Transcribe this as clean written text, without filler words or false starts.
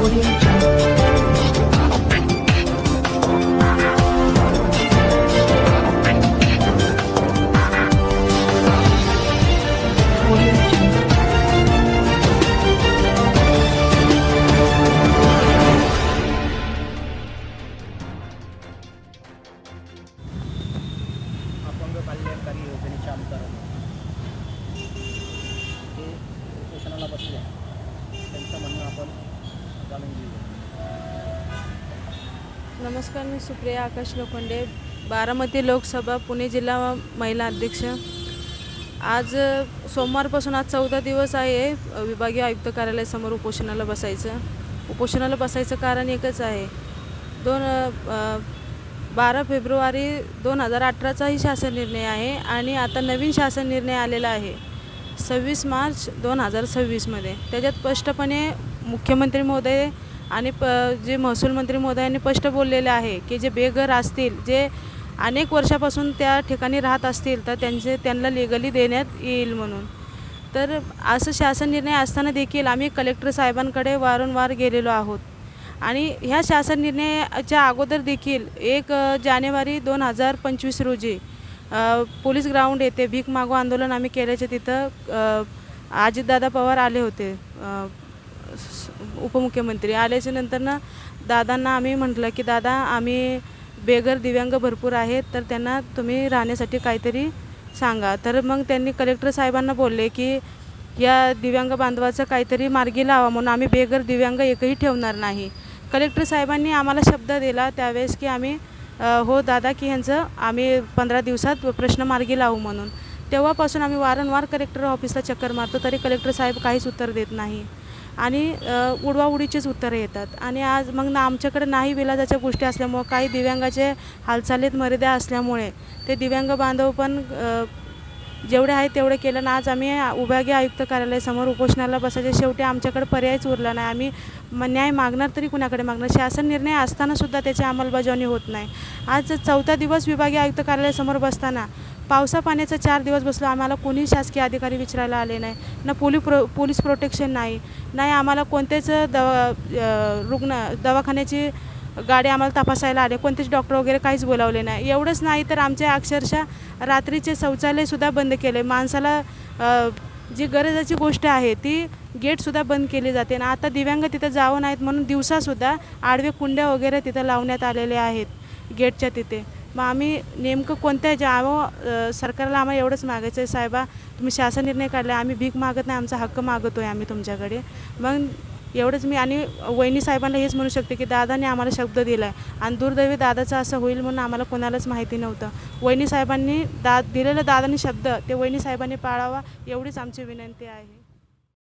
अपंग कल्याणकारी योजनेच्या अंतर्गत ते उपोषणाला बसले, त्यांचं म्हणणं आपण जाणून घेऊया. नमस्कार, मी सुप्रिया आकाश लोखंडे, बारामती लोकसभा पुणे जिल्हा महिला अध्यक्ष. आज सोमवारपासून आज 14 दिवस आहे विभागीय आयुक्त कार्यालयासमोर उपोषणाला बसायचं कारण एकच आहे. 12 फेब्रुवारी 2018चाही शासन निर्णय आहे आणि आता नवीन शासन निर्णय आलेला आहे 26 मार्च 2026मध्ये. त्याच्यात स्पष्टपणे मुख्यमंत्री महोदय आणि जे महसूल मंत्री महोदयांनी स्पष्ट बोललेले आहे की जे बेघर असतील, जे अनेक वर्षापासून त्या ठिकाणी राहत असतील, तर त्यांना लिगली देण्यात येईल म्हणून. तर असं शासन निर्णय असताना देखील आम्ही कलेक्टर साहेबांकडे वारंवार गेलेलो आहोत आणि ह्या शासन निर्णयाच्या अगोदर देखील 1 जानेवारी 2025 रोजी पोलीस ग्राउंड येथे भीक मागो आंदोलन आम्ही केल्याचे तिथं अजितदादा पवार आले होते. उपमुख्यमंत्री आल्याच्या नंतरनं दादांना आम्ही म्हटलं की दादा, आम्ही बेघर दिव्यांग भरपूर आहेत, तर त्यांना तुम्ही राहण्यासाठी काहीतरी सांगा. तर मग त्यांनी कलेक्टर साहेबांना बोलले की या दिव्यांग बांधवाचं काहीतरी मार्गी लावा, म्हणून आम्ही बेघर दिव्यांग एकही ठेवणार नाही. कलेक्टर साहेबांनी आम्हाला शब्द दिला त्यावेळेस की आम्ही हो दादा, की ह्यांचं आम्ही 15 दिवसात प्रश्न मार्गी लावू म्हणून. तेव्हापासून आम्ही वारंवार कलेक्टर ऑफिसला चक्कर मारतो, तरी कलेक्टर साहेब काहीच उत्तर देत नाही आणि उडवाउडीचेच उत्तरं येतात. आणि आज मग आमच्याकडे नाही विलाजाच्या गोष्टी असल्यामुळं, काही दिव्यांगाचे हालचालीत मर्यादा असल्यामुळे ते दिव्यांग बांधव पण जेवढे आहे तेवढे केलं ना. आज आम्ही विभागीय आयुक्त कार्यालयासमोर उपोषणाला बसायचे. शेवटी आमच्याकडे पर्यायच उरला नाही. आम्ही न्याय मागणार तरी कुणाकडे मागणार? शासन निर्णय असतानासुद्धा त्याची अंमलबजावणी होत नाही. आज 14 दिवस विभागीय आयुक्त कार्यालयासमोर बसताना पावसा पाण्याचं 4 दिवस बसलो. आम्हाला कोणी शासकीय अधिकारी विचारायला आले नाही, ना पोलीस प्रोटेक्शन नाही आम्हाला कोणतेच दवाखान्याची गाडी आम्हाला तपासायला आले, कोणतेच डॉक्टर वगैरे काहीच बोलावले नाही. एवढंच नाही तर आमच्या अक्षरशः रात्रीचे शौचालयसुद्धा बंद केले. माणसाला जी गरजाची गोष्ट आहे ती गेटसुद्धा बंद केली जाते. आणि आता दिव्यांग तिथं जावं नाहीत म्हणून दिवसासुद्धा आडवे कुंड्या वगैरे तिथं लावण्यात आलेले आहेत गेटच्या तिथे. मग आम्ही नेमकं कोणत्या सरकारला आम्हाला एवढंच मागायचं आहे, साहेबा तुम्ही शासन निर्णय काढला, आम्ही भीक मागत नाही, आमचा हक्क मागतो आहे आम्ही तुमच्याकडे. मग एवढंच मी आणि वहिनी साहेबांना हेच म्हणू शकते की दादाने आम्हाला शब्द दिला आहे आणि दुर्दैवी दादाचं असं होईल म्हणून आम्हाला कोणालाच माहिती नव्हतं. वहिनी साहेबांनी दिलेलं दादांनी शब्द ते वहिनी साहेबांनी पाळावा, एवढीच आमची विनंती आहे.